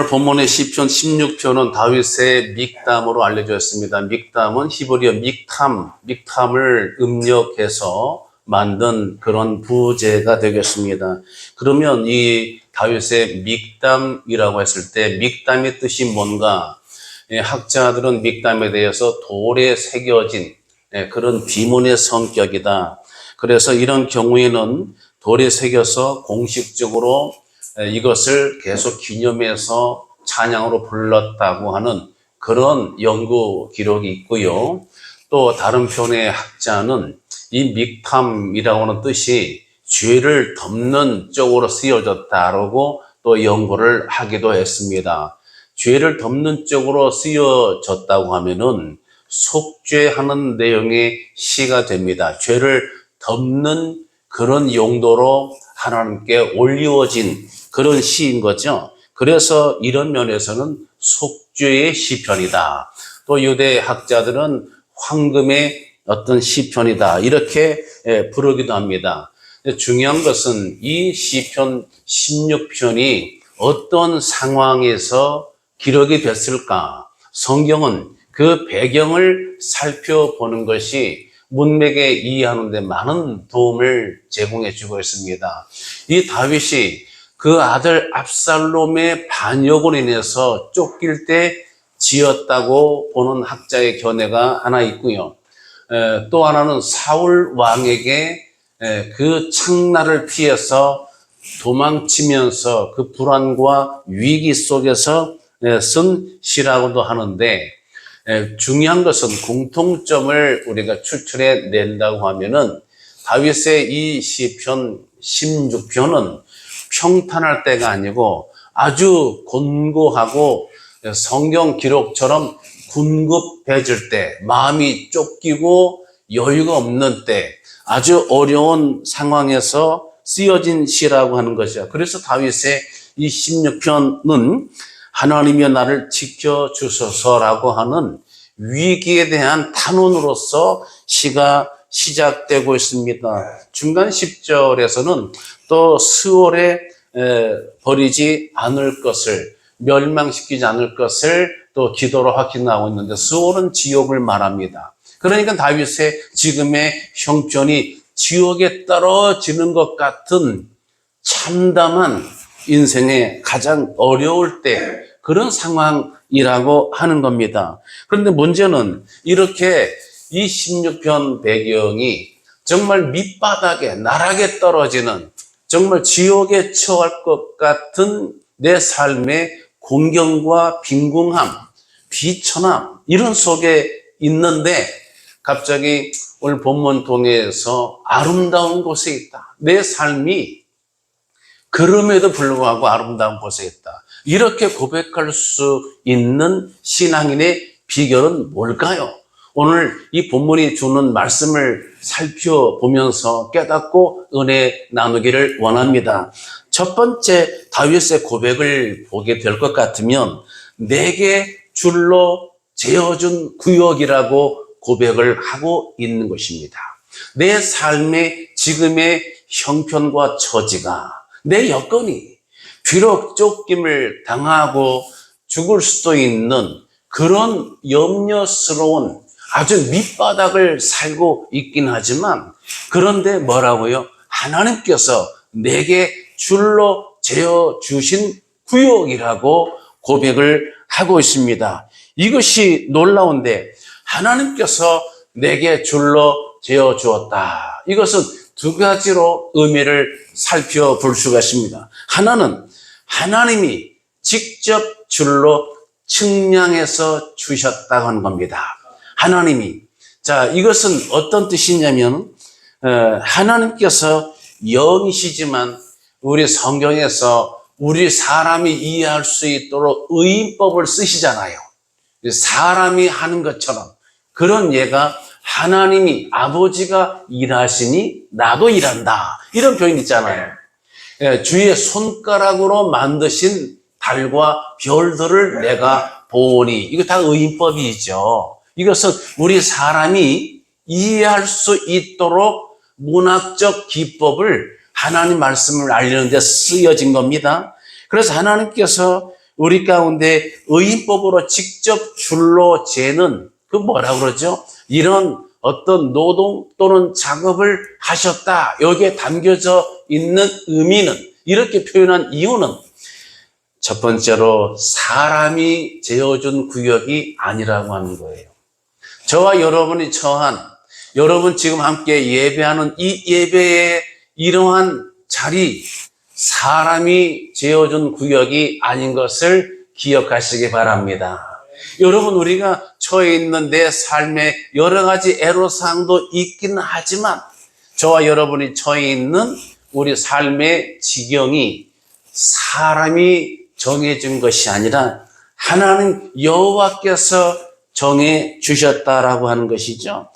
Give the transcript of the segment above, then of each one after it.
오늘 본문의 시편 16편은 다윗의 믹담으로 알려져 있습니다. 믹담은 히브리어 믹탐을 음력해서 만든 그런 부제가 되겠습니다. 그러면 이 다윗의 믹담이라고 했을 때 믹담의 뜻이 뭔가? 학자들은 믹담에 대해서 돌에 새겨진 그런 비문의 성격이다. 그래서 이런 경우에는 돌에 새겨서 공식적으로 이것을 계속 기념해서 찬양으로 불렀다고 하는 그런 연구 기록이 있고요. 또 다른 편의 학자는 이 믹탐이라고 하는 뜻이 죄를 덮는 쪽으로 쓰여졌다라고 또 연구를 하기도 했습니다. 죄를 덮는 쪽으로 쓰여졌다고 하면은 속죄하는 내용의 시가 됩니다. 죄를 덮는 그런 용도로 하나님께 올리워진 그런 시인 거죠. 그래서 이런 면에서는 속죄의 시편이다. 또 유대 학자들은 황금의 어떤 시편이다. 이렇게 부르기도 합니다. 중요한 것은 이 시편 16편이 어떤 상황에서 기록이 됐을까? 성경은 그 배경을 살펴보는 것이 문맥에 이해하는 데 많은 도움을 제공해 주고 있습니다. 이 다윗이 그 아들 압살롬의 반역으로 인해서 쫓길 때 지었다고 보는 학자의 견해가 하나 있고요. 또 하나는 사울 왕에게 그 창날을 피해서 도망치면서 그 불안과 위기 속에서 쓴 시라고도 하는데, 중요한 것은 공통점을 우리가 추출해 낸다고 하면은 다윗의 이 시편 16편은 평탄할 때가 아니고 아주 곤고하고 성경 기록처럼 군급해질 때, 마음이 쫓기고 여유가 없는 때, 아주 어려운 상황에서 쓰여진 시라고 하는 것이죠. 그래서 다윗의 이 16편은 하나님이여 나를 지켜주소서라고 하는 위기에 대한 탄원으로서 시가 시작되고 있습니다. 중간 10절에서는 또 스올에 버리지 않을 것을, 멸망시키지 않을 것을 또 기도로 확인하고 있는데, 스올은 지옥을 말합니다. 그러니까 다윗의 지금의 형편이 지옥에 떨어지는 것 같은 참담한 인생의 가장 어려울 때 그런 상황이라고 하는 겁니다. 그런데 문제는 이렇게 이 16편 배경이 정말 밑바닥에 나락에 떨어지는, 정말 지옥에 처할 것 같은 내 삶의 공경과 빈궁함, 비천함 이런 속에 있는데, 갑자기 오늘 본문 통해서 아름다운 곳에 있다. 내 삶이 그럼에도 불구하고 아름다운 곳에 있다. 이렇게 고백할 수 있는 신앙인의 비결은 뭘까요? 오늘 이 본문이 주는 말씀을 살펴보면서 깨닫고 은혜 나누기를 원합니다. 첫 번째 다윗의 고백을 보게 될 것 같으면 내게 줄로 재어준 구역이라고 고백을 하고 있는 것입니다. 내 삶의 지금의 형편과 처지가, 내 여건이 비록 쫓김을 당하고 죽을 수도 있는 그런 염려스러운 아주 밑바닥을 살고 있긴 하지만, 그런데 뭐라고요? 하나님께서 내게 줄로 재어주신 구역이라고 고백을 하고 있습니다. 이것이 놀라운데, 하나님께서 내게 줄로 재어주었다. 이것은 두 가지로 의미를 살펴볼 수가 있습니다. 하나는 하나님이 직접 줄로 측량해서 주셨다고 하는 겁니다. 하나님이. 자, 이것은 어떤 뜻이냐면, 하나님께서 영이시지만 우리 성경에서 우리 사람이 이해할 수 있도록 의인법을 쓰시잖아요. 사람이 하는 것처럼 그런 예가, 하나님이 아버지가 일하시니 나도 일한다, 이런 표현 있잖아요. 주의 손가락으로 만드신 달과 별들을 내가 보니, 이거 다 의인법이죠. 이것은 우리 사람이 이해할 수 있도록 문학적 기법을 하나님 말씀을 알리는 데 쓰여진 겁니다. 그래서 하나님께서 우리 가운데 의인법으로 직접 줄로 재는 그 뭐라 그러죠? 이런 어떤 노동 또는 작업을 하셨다. 여기에 담겨져 있는 의미는, 이렇게 표현한 이유는 첫 번째로 사람이 재어준 구역이 아니라고 하는 거예요. 저와 여러분이 처한, 여러분 지금 함께 예배하는 이 예배의 이러한 자리, 사람이 재어준 구역이 아닌 것을 기억하시기 바랍니다. 여러분, 우리가 처해 있는 내 삶에 여러 가지 애로사항도 있기는 하지만 저와 여러분이 처해 있는 우리 삶의 지경이 사람이 정해준 것이 아니라 하나님 여호와께서 정해 주셨다라고 하는 것이죠.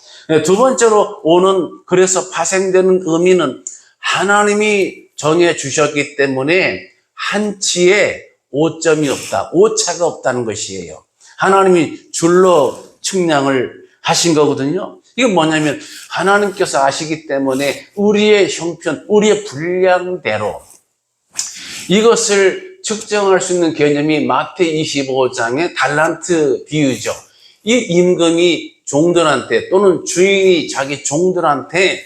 두 번째로 오는, 그래서 파생되는 의미는 하나님이 정해 주셨기 때문에 한치의 오점이 없다, 오차가 없다는 것이에요. 하나님이 줄로 측량을 하신 거거든요. 이게 뭐냐면 하나님께서 아시기 때문에 우리의 형편, 우리의 분량대로 이것을 측정할 수 있는 개념이 마태 25장의 달란트 비유죠. 이 임금이 종들한테 또는 주인이 자기 종들한테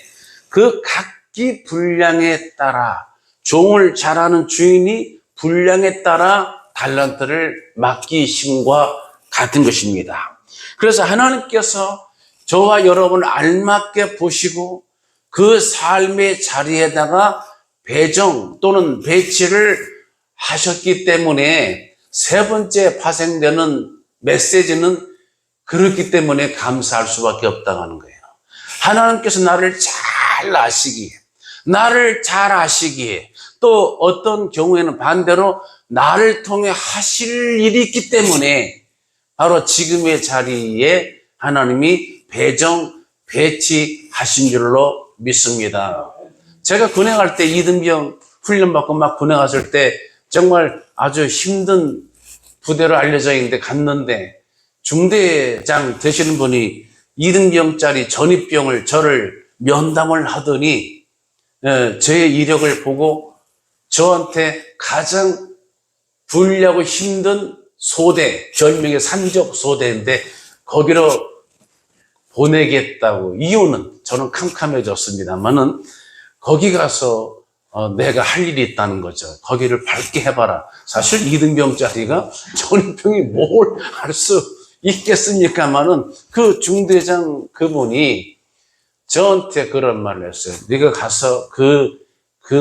그 각기 분량에 따라, 종을 잘하는 주인이 분량에 따라 달란트를 맡기심과 같은 것입니다. 그래서 하나님께서 저와 여러분을 알맞게 보시고 그 삶의 자리에다가 배정 또는 배치를 하셨기 때문에 세 번째 파생되는 메시지는 그렇기 때문에 감사할 수밖에 없다고 하는 거예요. 하나님께서 나를 잘 아시기에, 나를 잘 아시기에, 또 어떤 경우에는 반대로 나를 통해 하실 일이 있기 때문에 바로 지금의 자리에 하나님이 배정, 배치하신 줄로 믿습니다. 제가 군에 갈 때 이등병 훈련받고 막 군에 갔을 때 정말 아주 힘든 부대로 알려져 있는데 갔는데 중대장 되시는 분이 이등병짜리 전입병을 저를 면담을 하더니 저의 이력을 보고 저한테 가장 불리하고 힘든 소대, 별명의 산적소대인데 거기로 보내겠다고. 이유는 저는 캄캄해졌습니다만은 거기 가서 내가 할 일이 있다는 거죠. 거기를 밝게 해봐라. 사실 이등병짜리가 전입병이 뭘 할 수 있겠습니까마는 그 중대장 그분이 저한테 그런 말을 했어요. 네가 가서 그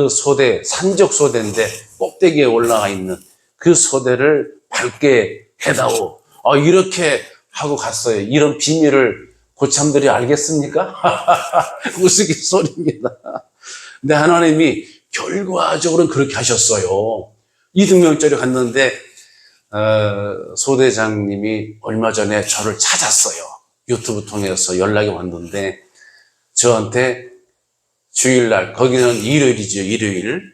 소대, 산적소대인데 꼭대기에 올라가 있는 그 소대를 밝게 해다오. 이렇게 하고 갔어요. 이런 비밀을 고참들이 알겠습니까? 우스갯소리입니다. 근데 하나님이 결과적으로는 그렇게 하셨어요. 이등병짜리 갔는데 소대장님이 얼마 전에 저를 찾았어요. 유튜브 통해서 연락이 왔는데 저한테 주일날, 거기는 일요일이죠, 일요일.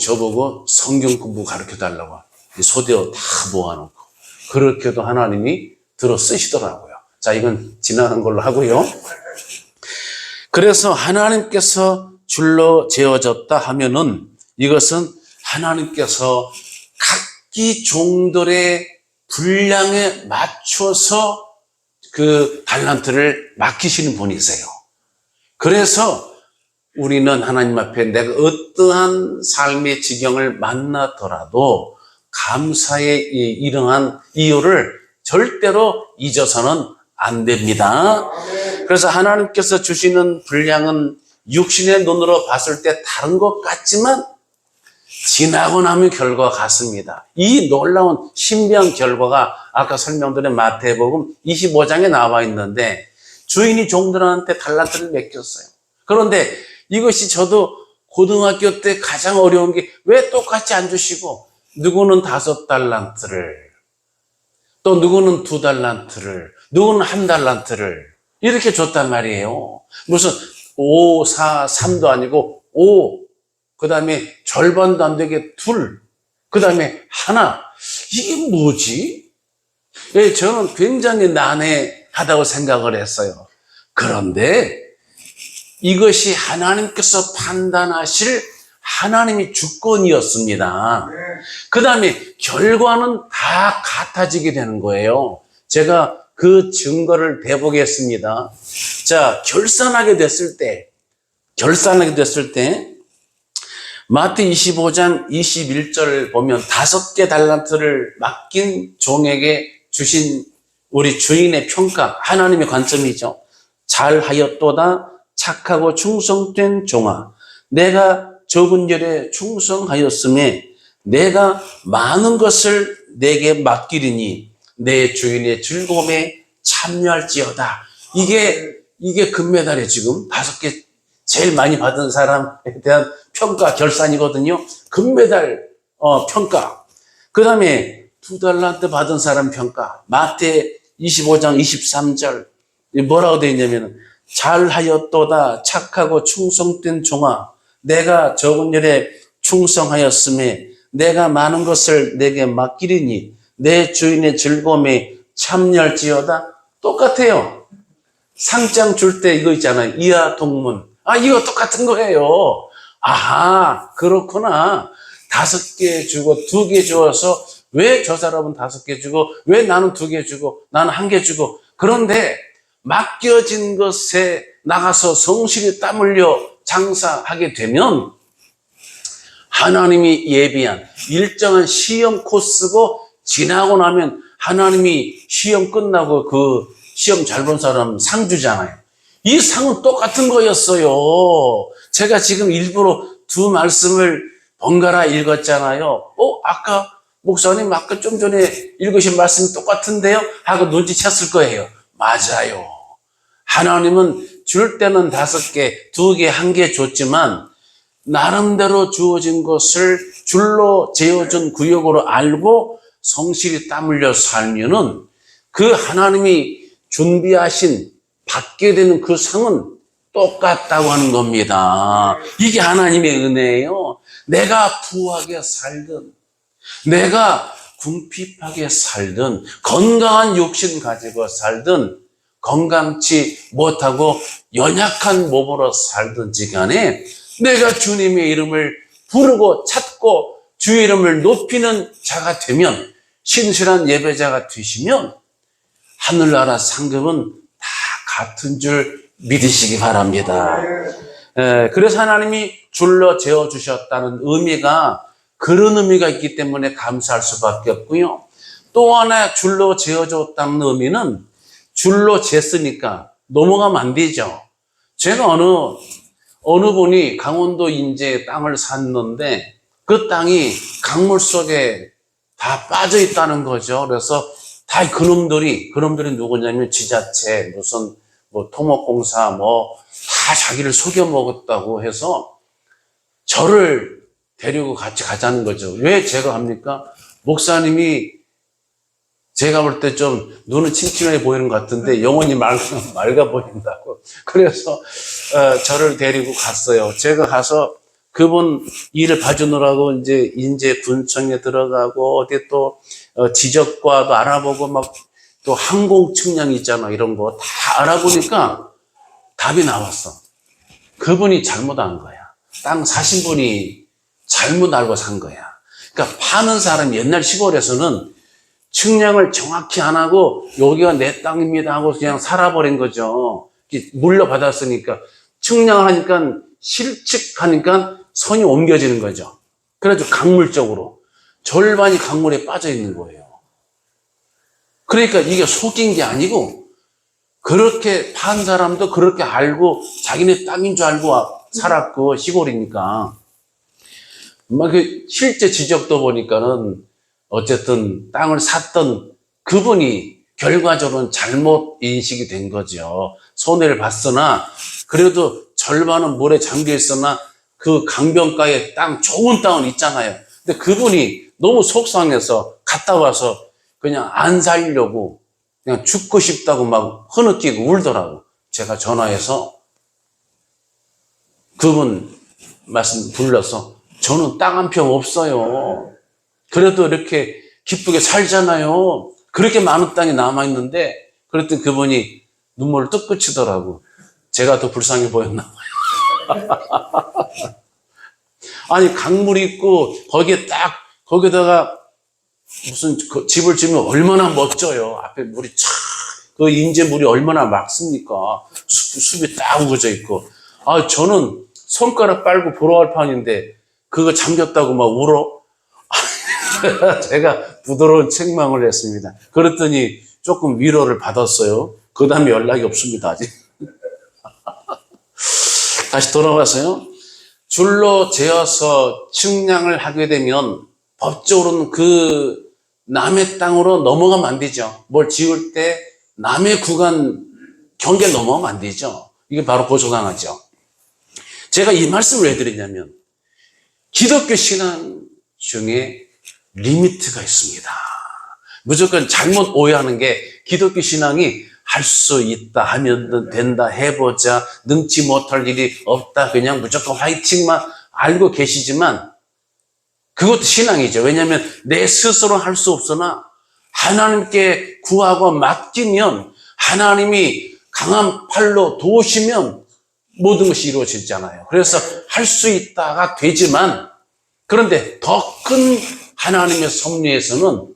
저보고 성경 공부 가르쳐 달라고. 소대어 다 모아놓고. 그렇게도 하나님이 들어 쓰시더라고요. 자, 이건 지나간 걸로 하고요. 그래서 하나님께서 줄로 재어졌다 하면은 이것은 하나님께서 각기 종들의 분량에 맞춰서 그 달란트를 맡기시는 분이세요. 그래서 우리는 하나님 앞에 내가 어떠한 삶의 지경을 만나더라도 감사의 이러한 이유를 절대로 잊어서는 안 됩니다. 그래서 하나님께서 주시는 분량은 육신의 눈으로 봤을 때 다른 것 같지만 지나고 나면 결과가 같습니다. 이 놀라운 신비한 결과가 아까 설명드린 마태복음 25장에 나와 있는데 주인이 종들한테 달란트를 맡겼어요. 그런데 이것이 저도 고등학교 때 가장 어려운 게 왜 똑같이 안 주시고 누구는 5달란트를, 또 누구는 2달란트를, 누구는 1달란트를 이렇게 줬단 말이에요. 무슨 5, 4, 3도 아니고 5, 그 다음에 절반도 안 되게 2, 그 다음에 1. 이게 뭐지? 저는 굉장히 난해하다고 생각을 했어요. 그런데 이것이 하나님께서 판단하실 하나님의 주권이었습니다. 그 다음에 결과는 다 같아지게 되는 거예요. 제가 그 증거를 대보겠습니다. 자, 결산하게 됐을 때 마태 25장 21절을 보면 5개 달란트를 맡긴 종에게 주신 우리 주인의 평가, 하나님의 관점이죠. 잘하였도다 착하고 충성된 종아, 내가 적은 일에 충성하였음에 내가 많은 것을 내게 맡기리니 내 주인의 즐거움에 참여할지어다. 이게 금메달에 지금 5개 제일 많이 받은 사람에 대한 평가 결산이거든요. 금메달 평가. 그 다음에 2달란트 받은 사람 평가. 마태 25장 23절 뭐라고 되어 있냐면 잘하였도다 착하고 충성된 종아, 내가 적은 일에 충성하였음에 내가 많은 것을 내게 맡기리니 내 주인의 즐거움에 참여할지어다. 똑같아요. 상장 줄 때 이거 있잖아요. 이하 동문. 이거 똑같은 거예요. 아하, 그렇구나. 5개 주고 2개 주어서 왜 저 사람은 5개 주고 왜 나는 2개 주고 나는 1개 주고. 그런데 맡겨진 것에 나가서 성실히 땀 흘려 장사하게 되면 하나님이 예비한 일정한 시험 코스고 지나고 나면 하나님이 시험 끝나고 그 시험 잘 본 사람 상 주잖아요. 이 상은 똑같은 거였어요. 제가 지금 일부러 2 말씀을 번갈아 읽었잖아요. 아까 목사님 아까 좀 전에 읽으신 말씀이 똑같은데요? 하고 눈치챘을 거예요. 맞아요. 하나님은 줄 때는 5개, 2개, 1개 줬지만 나름대로 주어진 것을 줄로 재어준 구역으로 알고 성실히 땀 흘려 살면은 그 하나님이 준비하신 받게 되는 그 상은 똑같다고 하는 겁니다. 이게 하나님의 은혜예요. 내가 부하게 살든 내가 궁핍하게 살든 건강한 육신 가지고 살든 건강치 못하고 연약한 몸으로 살든지 간에 내가 주님의 이름을 부르고 찾고 주의 이름을 높이는 자가 되면, 신실한 예배자가 되시면 하늘나라 상급은 다 같은 줄 믿으시기 바랍니다. 그래서 하나님이 줄로 재어주셨다는 의미가 그런 의미가 있기 때문에 감사할 수밖에 없고요. 또 하나 줄로 재어줬다는 의미는 줄로 쟀으니까 넘어가면 안 되죠. 제가 어느 분이 강원도 인제에 땅을 샀는데 그 땅이 강물 속에 다 빠져 있다는 거죠. 그래서 다 그놈들이 누구냐면 지자체, 무슨 뭐 토목공사 다 자기를 속여 먹었다고 해서 저를 데리고 같이 가자는 거죠. 왜 제가 합니까? 목사님이 제가 볼 때 좀 눈은 침침해 보이는 것 같은데 영혼이 맑아 보인다고. 그래서 저를 데리고 갔어요. 제가 가서 그분 일을 봐주느라고 이제 인제군청에 들어가고 어디 또 지적과도 알아보고 막 또 항공 측량 있잖아, 이런 거 다 알아보니까 답이 나왔어. 그분이 잘못한 거야. 땅 사신 분이 잘못 알고 산 거야. 그러니까 파는 사람이 옛날 시골에서는 측량을 정확히 안 하고 여기가 내 땅입니다 하고 그냥 살아버린 거죠. 물려받았으니까. 측량을 하니까 실측하니까 선이 옮겨지는 거죠. 그래가지고 강물 쪽으로 절반이 강물에 빠져 있는 거예요. 그러니까 이게 속인 게 아니고 그렇게 판 사람도 그렇게 알고 자기네 땅인 줄 알고 살았고, 시골이니까. 막 실제 지적도 보니까는 어쨌든 땅을 샀던 그분이 결과적으로는 잘못 인식이 된 거죠. 손해를 봤으나 그래도 절반은 물에 잠겨 있으나 그 강변가에 좋은 땅은 있잖아요. 근데 그분이 너무 속상해서 갔다 와서 그냥 안 살려고 그냥 죽고 싶다고 막 흐느끼고 울더라고. 제가 전화해서 그분 말씀 불러서 저는 땅 한 평 없어요. 그래도 이렇게 기쁘게 살잖아요. 그렇게 많은 땅이 남아있는데, 그랬더니 그분이 눈물을 뚝 그치더라고. 제가 더 불쌍해 보였나 봐요. 아니, 강물이 있고, 거기다가 무슨 그 집을 지으면 얼마나 멋져요. 앞에 물이 촥, 그 인제 물이 얼마나 맑습니까? 숲이 딱 우거져 있고. 아, 저는 손가락 빨고 보러 갈 판인데 그거 잠겼다고 막 울어. 제가 부드러운 책망을 했습니다. 그랬더니 조금 위로를 받았어요. 그 다음에 연락이 없습니다, 아직. 다시 돌아와서요. 줄로 재어서 측량을 하게 되면 법적으로는 그 남의 땅으로 넘어가면 안 되죠. 뭘 지을 때 남의 구간 경계 넘어가면 안 되죠. 이게 바로 고소당하죠. 제가 이 말씀을 왜 드리냐면 기독교 신앙 중에 리미트가 있습니다. 무조건 잘못 오해하는 게 기독교 신앙이 할 수 있다 하면 된다, 해보자, 능치 못할 일이 없다, 그냥 무조건 화이팅만 알고 계시지만 그것도 신앙이죠. 왜냐하면 내 스스로 할 수 없으나 하나님께 구하고 맡기면 하나님이 강한 팔로 도우시면 모든 것이 이루어지잖아요. 그래서 할 수 있다가 되지만 그런데 더 큰 하나님의 섭리에서는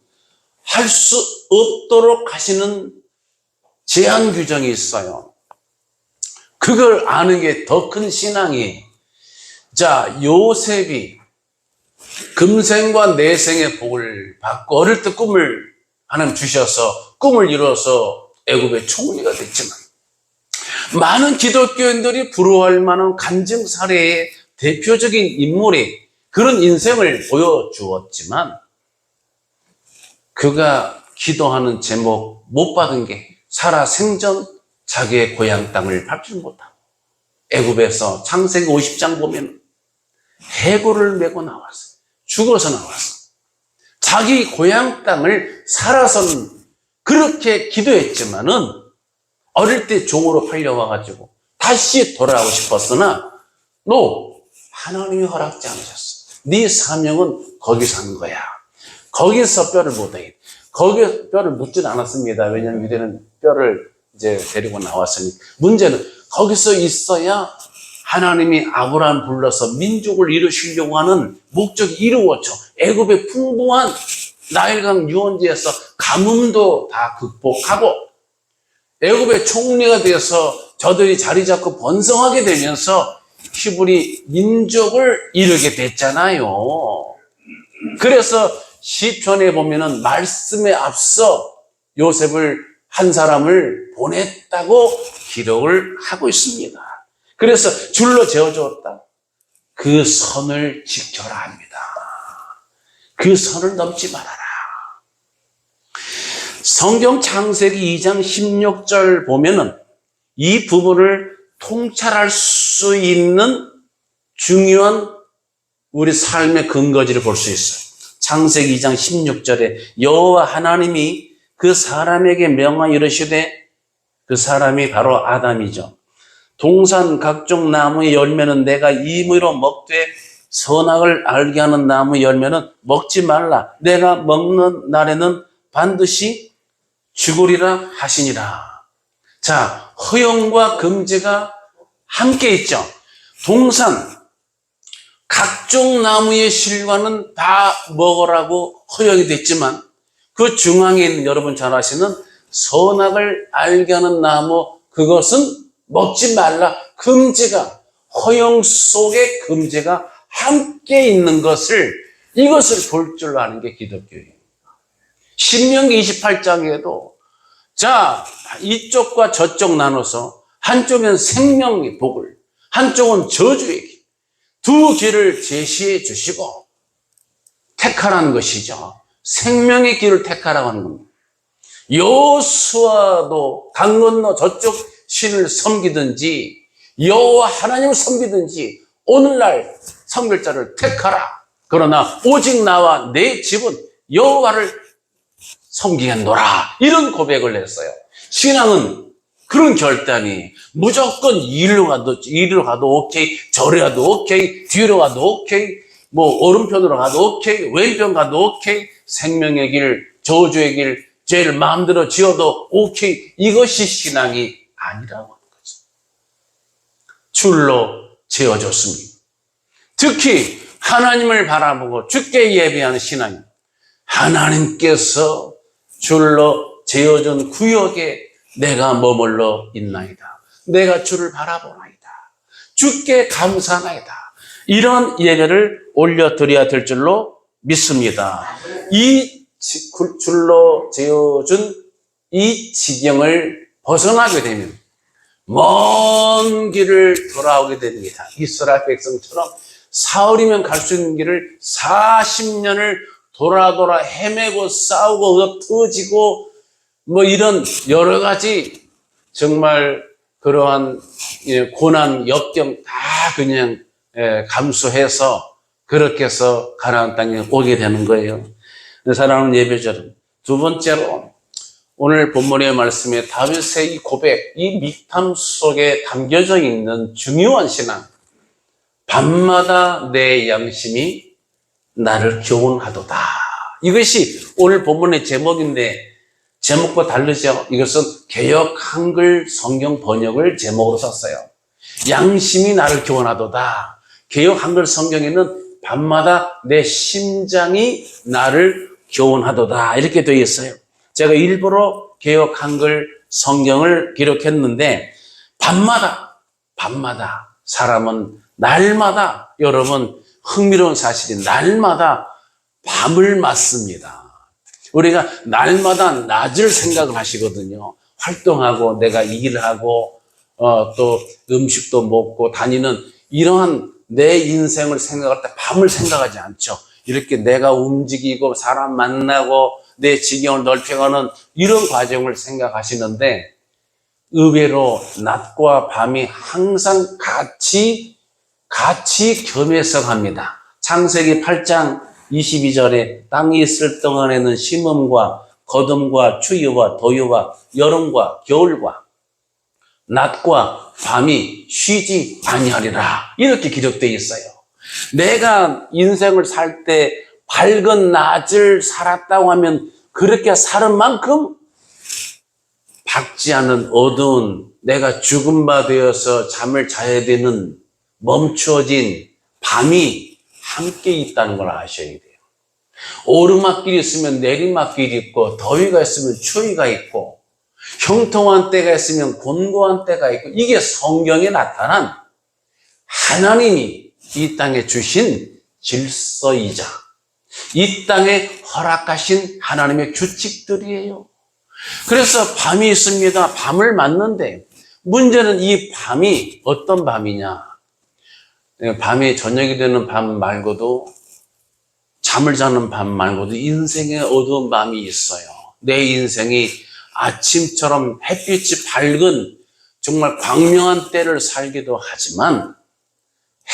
할 수 없도록 하시는 제한 규정이 있어요. 그걸 아는 게 더 큰 신앙이. 자, 요셉이 금생과 내생의 복을 받고 어릴 때 꿈을 하나님 주셔서 꿈을 이뤄서 애굽의 총리가 됐지만 많은 기독교인들이 부러워할 만한 간증 사례의 대표적인 인물이 그런 인생을 보여주었지만 그가 기도하는 제목 못 받은 게 살아 생전 자기의 고향 땅을 밟지 못하고 애굽에서 창세기 50장 보면 해골을 메고 나왔어요. 죽어서 나왔어. 자기 고향 땅을 살아서는 그렇게 기도했지만은 어릴 때 종으로 팔려와가지고 다시 돌아가고 싶었으나 하나님이 허락지 않으셨어. 네 사명은 거기서 한 거야. 거기서 뼈를 묻어야. 거기서 뼈를 묻진 않았습니다. 왜냐하면 이제는 뼈를 이제 데리고 나왔으니. 문제는 거기서 있어야 하나님이 아브라함 불러서 민족을 이루시려고 하는 목적이 이루어져. 애굽의 풍부한 나일강 유원지에서 가뭄도 다 극복하고 애굽의 총리가 되어서 저들이 자리 잡고 번성하게 되면서 히브리 민족을 이루게 됐잖아요. 그래서 시편에 보면은 말씀에 앞서 요셉을 한 사람을 보냈다고 기록을 하고 있습니다. 그래서 줄로 재어주었다. 그 선을 지켜라 합니다. 그 선을 넘지 말아라. 성경 창세기 2장 16절 보면은 이 부분을 통찰할 수 있는 중요한 우리 삶의 근거지를 볼 수 있어요. 창세기 2장 16절에 여호와 하나님이 그 사람에게 명하여 이르시되, 그 사람이 바로 아담이죠. 동산 각종 나무의 열매는 내가 임의로 먹되 선악을 알게 하는 나무 열매는 먹지 말라. 내가 먹는 날에는 반드시 죽으리라 하시니라. 자, 허용과 금지가 함께 있죠. 동산 각종 나무의 실과는 다 먹으라고 허용이 됐지만 그 중앙에 있는 여러분 잘 아시는 선악을 알게 하는 나무, 그것은 먹지 말라. 금지가, 허용 속에 금지가 함께 있는 것을, 이것을 볼 줄 아는 게 기독교예요. 신명기 28장에도 자, 이쪽과 저쪽 나눠서 한쪽은 생명의 복을, 한쪽은 저주의 길, 두 길을 제시해 주시고 택하라는 것이죠. 생명의 길을 택하라고 하는 겁니다. 여호수아도 강 건너 저쪽 신을 섬기든지 여호와 하나님을 섬기든지 오늘날 섬길 자를 택하라. 그러나 오직 나와 내 집은 여호와를 섬기겠노라. 이런 고백을 했어요. 신앙은 그런 결단이 무조건 이리로 가도 오케이, 저리 가도 오케이, 뒤로 가도 오케이, 뭐 오른편으로 가도 오케이, 왼편 가도 오케이, 생명의 길, 저주의 길, 죄를 마음대로 지어도 오케이. 이것이 신앙이 아니라고 하는 거죠. 줄로 재어줬습니다. 특히 하나님을 바라보고 주께 예배하는 신앙입니다. 하나님께서 줄로 재어준 구역에 내가 머물러 있나이다. 내가 주를 바라보나이다. 주께 감사나이다. 이런 예배를 올려드려야 될 줄로 믿습니다. 이 줄로 재어준 이 지경을 벗어나게 되면 먼 길을 돌아오게 됩니다. 이스라엘 백성처럼 사흘이면 갈 수 있는 길을 40년을 돌아 헤매고 싸우고 흩어지고 뭐 이런 여러 가지 정말 그러한 고난 역경 다 그냥 감수해서 그렇게 해서 가나안 땅에 오게 되는 거예요. 사랑하는 예배자들, 두 번째로 오늘 본문의 말씀에 다윗의 이 고백, 이密담 속에 담겨져 있는 중요한 신앙, 밤마다 내 양심이 나를 교훈하도다. 이것이 오늘 본문의 제목인데 제목과 다르죠. 이것은 개역 한글 성경 번역을 제목으로 썼어요. 양심이 나를 교훈하도다. 개역 한글 성경에는 밤마다 내 심장이 나를 교훈하도다 이렇게 되어 있어요. 제가 일부러 개역 한글 성경을 기록했는데 밤마다 사람은 날마다 여러분 흥미로운 사실이 날마다 밤을 맞습니다. 우리가 날마다 낮을 생각을 하시거든요. 활동하고 내가 일을 하고 또 음식도 먹고 다니는 이러한 내 인생을 생각할 때 밤을 생각하지 않죠. 이렇게 내가 움직이고 사람 만나고 내 지경을 넓혀가는 이런 과정을 생각하시는데 의외로 낮과 밤이 항상 같이 겸해서 갑니다. 창세기 8장 22절에 땅이 있을 동안에는 심음과 거둠과 추위와 더위와 여름과 겨울과 낮과 밤이 쉬지 아니하리라 이렇게 기록되어 있어요. 내가 인생을 살 때 밝은 낮을 살았다고 하면 그렇게 사는 만큼 밝지 않은 어두운 내가 죽은 바 되어서 잠을 자야 되는 멈추어진 밤이 함께 있다는 걸 아셔야 돼요. 오르막길이 있으면 내리막길이 있고 더위가 있으면 추위가 있고 형통한 때가 있으면 곤고한 때가 있고 이게 성경에 나타난 하나님이 이 땅에 주신 질서이자 이 땅에 허락하신 하나님의 규칙들이에요. 그래서 밤이 있습니다. 밤을 맞는데 문제는 이 밤이 어떤 밤이냐. 밤이 저녁이 되는 밤 말고도 잠을 자는 밤 말고도 인생에 어두운 밤이 있어요. 내 인생이 아침처럼 햇빛이 밝은 정말 광명한 때를 살기도 하지만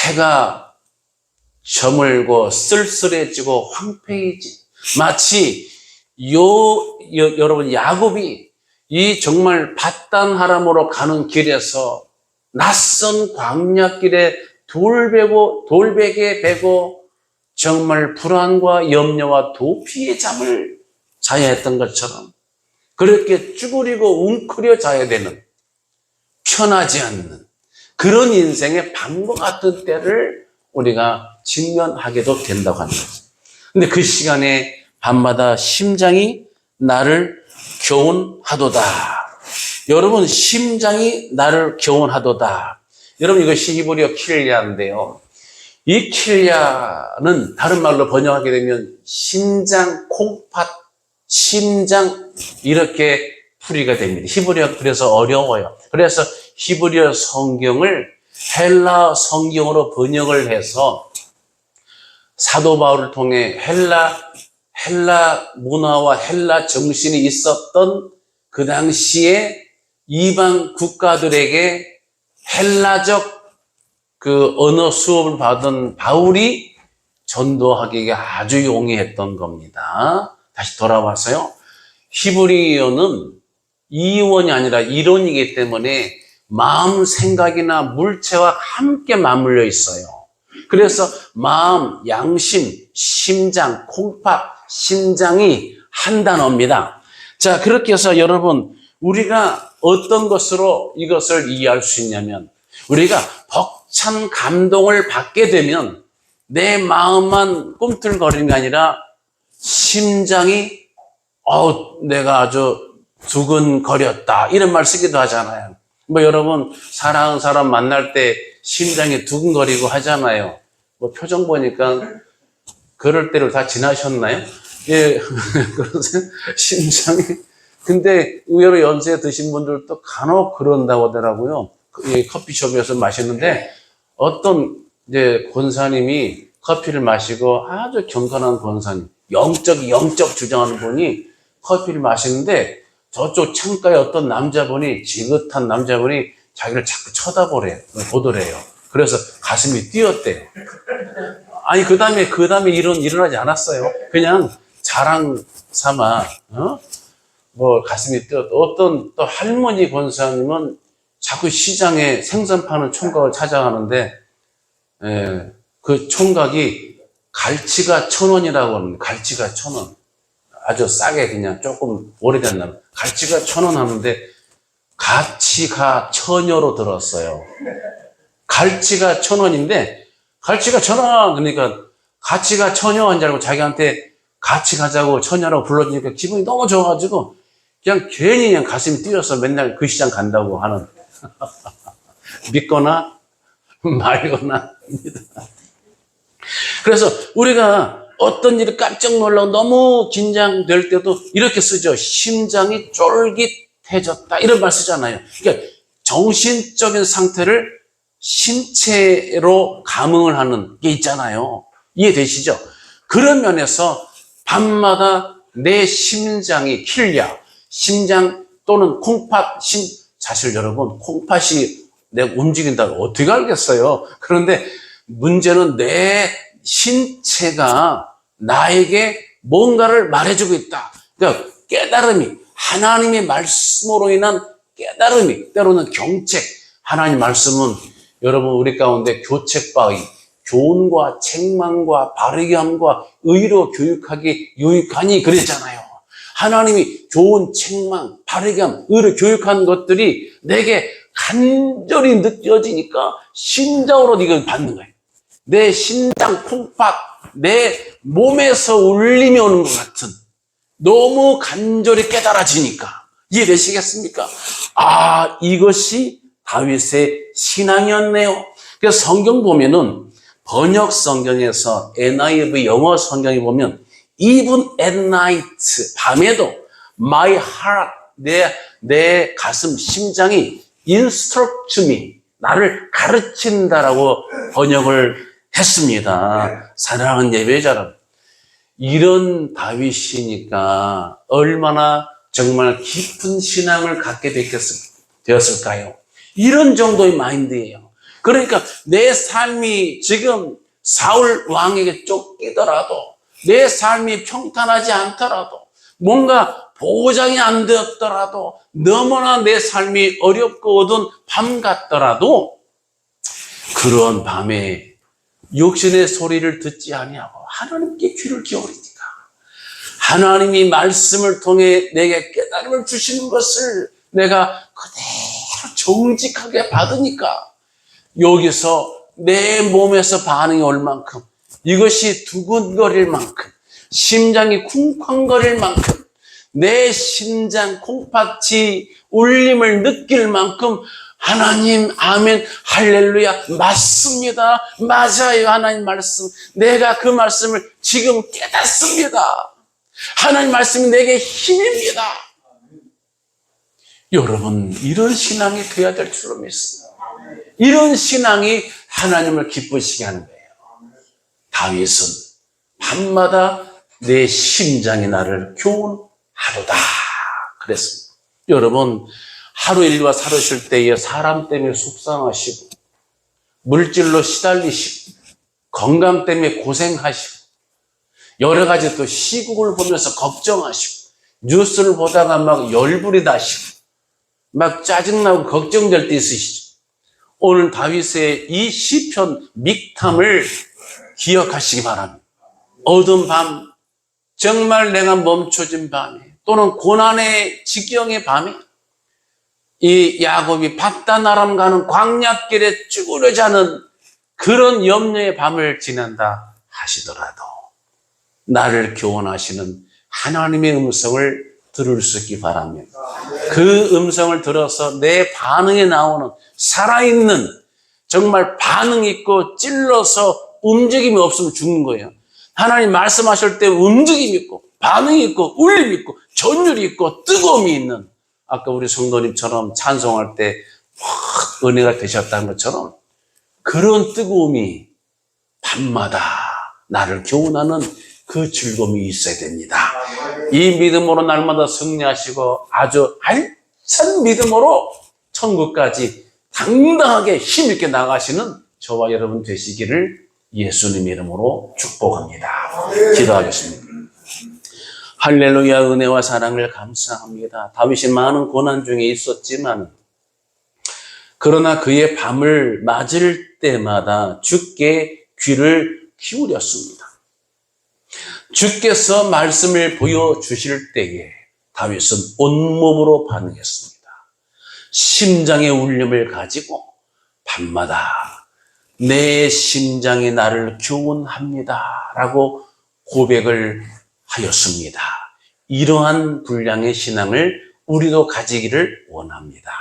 해가 저물고 쓸쓸해지고 황폐해지 마치 여러분 야곱이 이 정말 밧단하람으로 가는 길에서 낯선 광야길에 돌베개 베고 정말 불안과 염려와 도피의 잠을 자야 했던 것처럼 그렇게 쭈그리고 웅크려 자야 되는 편하지 않는 그런 인생의 밤과 같은 때를 우리가 직면하게도 된다고 하는 거죠. 근데 그 시간에 밤마다 심장이 나를 교훈하도다. 여러분 심장이 나를 교훈하도다. 여러분 이것이 히브리어 킬리아인데요. 이 킬리아는 다른 말로 번역하게 되면 심장, 콩팥, 심장 이렇게 풀이가 됩니다. 히브리어 그래서 어려워요. 그래서 히브리어 성경을 헬라 성경으로 번역을 해서 사도 바울을 통해 헬라 문화와 헬라 정신이 있었던 그 당시에 이방 국가들에게 헬라적 그 언어 수업을 받은 바울이 전도하기가 아주 용이했던 겁니다. 다시 돌아와서요. 히브리어는 이원이 아니라 이론이기 때문에 마음, 생각이나 물체와 함께 맞물려 있어요. 그래서 마음, 양심, 심장, 콩팥, 심장이 한 단어입니다. 자, 그렇게 해서 여러분, 우리가 어떤 것으로 이것을 이해할 수 있냐면, 우리가 벅찬 감동을 받게 되면 내 마음만 꿈틀거리는 게 아니라 심장이 내가 아주 두근거렸다 이런 말 쓰기도 하잖아요. 뭐 여러분 사랑하는 사람 만날 때 심장이 두근거리고 하잖아요. 뭐 표정 보니까 그럴 때를 다 지나셨나요? 예, 그러세요? 심장이. 근데 의외로 연세 드신 분들도 간혹 그런다고 하더라고요. 커피숍에서 마시는데 어떤 이제 권사님이 커피를 마시고 아주 경건한 권사님, 영적 주장하는 분이 커피를 마시는데 저쪽 창가에 어떤 남자분이, 지긋한 남자분이 자기를 자꾸 보더래요. 그래서 가슴이 뛰었대요. 아니, 그 다음에 일어나지 않았어요. 그냥 자랑 삼아, 뭐 가슴이 뛰었다. 어떤 또 할머니 권사님은 자꾸 시장에 생선 파는 총각을 찾아가는데, 그 총각이 갈치가 1,000원이라고 합니다. 갈치가 1,000원. 아주 싸게 그냥 조금 오래된 날. 갈치가 1,000원 하는데, 가치가 천여로 들었어요. 갈치가 1,000원인데, 갈치가 1,000원! 그러니까, 가치가 천여인 줄 알고 자기한테 같이 가자고 천여라고 불러주니까 기분이 너무 좋아가지고, 그냥 괜히 그냥 가슴이 뛰어서 맨날 그 시장 간다고 하는. 믿거나 말거나. 그래서 우리가 어떤 일이 깜짝 놀라고 너무 긴장될 때도 이렇게 쓰죠. 심장이 쫄깃해졌다. 이런 말 쓰잖아요. 그러니까 정신적인 상태를 신체로 감응을 하는 게 있잖아요. 이해되시죠? 그런 면에서 밤마다 내 심장이 심장 또는 콩팥, 사실 여러분, 콩팥이 내가 움직인다고 어떻게 알겠어요? 그런데 문제는 내 신체가 나에게 뭔가를 말해주고 있다. 그러니까 깨달음이, 하나님의 말씀으로 인한 깨달음이, 때로는 경책, 하나님 말씀은 여러분 우리 가운데 교책바위, 교훈과 책망과 바르게 함과 의로 교육하기 유익하니 그랬잖아요. 하나님이 교훈, 책망, 바르게 함, 의로 교육한 것들이 내게 간절히 느껴지니까 심장으로 이걸 받는 거예요. 내 심장 콩팥, 내 몸에서 울림이 오는 것 같은 너무 간절히 깨달아지니까 이해되시겠습니까? 아, 이것이 다윗의 신앙이었네요. 그래서 성경 보면은 번역 성경에서 NIV 영어 성경에 보면 even at night, 밤에도 my heart, 내 가슴, 심장이 instruct me, 나를 가르친다라고 번역을 했습니다. 사랑하는 예배자 여러분, 이런 다윗이니까 얼마나 정말 깊은 신앙을 갖게 되었을까요? 이런 정도의 마인드예요. 그러니까 내 삶이 지금 사울 왕에게 쫓기더라도, 내 삶이 평탄하지 않더라도, 뭔가 보장이 안 되었더라도, 너무나 내 삶이 어렵고 어두운 밤 같더라도 그런 밤에 육신의 소리를 듣지 아니하고 하나님께 귀를 기울이니까, 하나님이 말씀을 통해 내게 깨달음을 주시는 것을 내가 그대로 정직하게 받으니까 여기서 내 몸에서 반응이 올 만큼, 이것이 두근거릴 만큼, 심장이 쿵쾅거릴 만큼, 내 심장 콩팥이 울림을 느낄 만큼 하나님, 아멘, 할렐루야, 맞습니다. 맞아요, 하나님 말씀. 내가 그 말씀을 지금 깨닫습니다. 하나님 말씀이 내게 힘입니다. 여러분, 이런 신앙이 돼야 될 줄로 믿습니다. 이런 신앙이 하나님을 기쁘시게 하는 거예요. 다윗은 밤마다 내 심장이 나를 교훈하도다 그랬습니다. 여러분, 하루 일과 살으실 때에 사람 때문에 속상하시고, 물질로 시달리시고, 건강 때문에 고생하시고, 여러 가지 또 시국을 보면서 걱정하시고, 뉴스를 보다가 막 열불이 나시고, 막 짜증나고 걱정될 때 있으시죠. 오늘 다윗의 이 시편 믹탐을 기억하시기 바랍니다. 어두운 밤, 정말 내가 멈춰진 밤에, 또는 고난의 지경의 밤에, 이 야곱이 박단 아람 가는 광야길에 쭈그려 자는 그런 염려의 밤을 지낸다 하시더라도 나를 교훈하시는 하나님의 음성을 들을 수 있기 바랍니다. 그 음성을 들어서 내 반응에 나오는 살아있는, 정말 반응 있고 찔러서 움직임이 없으면 죽는 거예요. 하나님 말씀하실 때 움직임이 있고 반응이 있고 울림이 있고 전율이 있고 뜨거움이 있는, 아까 우리 성도님처럼 찬송할 때 확 은혜가 되셨다는 것처럼 그런 뜨거움이 밤마다 나를 교훈하는 그 즐거움이 있어야 됩니다. 이 믿음으로 날마다 승리하시고 아주 알찬 믿음으로 천국까지 당당하게 힘있게 나가시는 저와 여러분 되시기를 예수님 이름으로 축복합니다. 기도하겠습니다. 할렐루야. 은혜와 사랑을 감사합니다. 다윗이 많은 고난 중에 있었지만 그러나 그의 밤을 맞을 때마다 주께 귀를 기울였습니다. 주께서 말씀을 보여주실 때에 다윗은 온몸으로 반응했습니다. 심장의 울림을 가지고 밤마다 내 심장이 나를 교훈합니다 라고 고백을 하였습니다. 이러한 분량의 신앙을 우리도 가지기를 원합니다.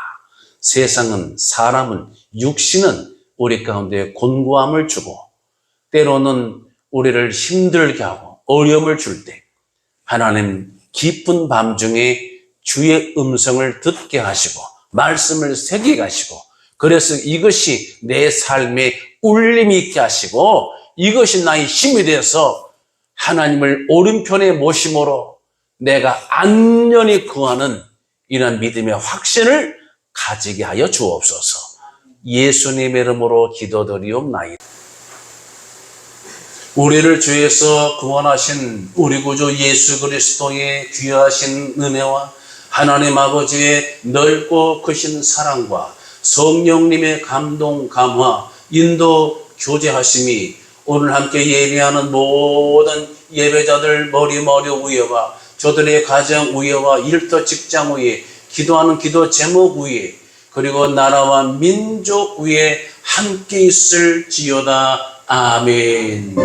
세상은, 사람은, 육신은 우리 가운데 곤고함을 주고 때로는 우리를 힘들게 하고 어려움을 줄 때 하나님 깊은 밤중에 주의 음성을 듣게 하시고 말씀을 새기게 하시고, 그래서 이것이 내 삶에 울림이 있게 하시고 이것이 나의 힘이 되어서 하나님을 오른편에 모심으로 내가 안전히 거하는 이런 믿음의 확신을 가지게 하여 주옵소서. 예수님의 이름으로 기도드리옵나이다. 우리를 죄에서 구원하신 우리 구주 예수 그리스도의 귀하신 은혜와 하나님 아버지의 넓고 크신 사랑과 성령님의 감동, 감화, 인도, 교제하심이 오늘 함께 예배하는 모든 예배자들 머리 위에와 저들의 가정 위에와 일터 직장 위에 기도하는 기도 제목 위에 그리고 나라와 민족 위에 함께 있을지어다. 아멘.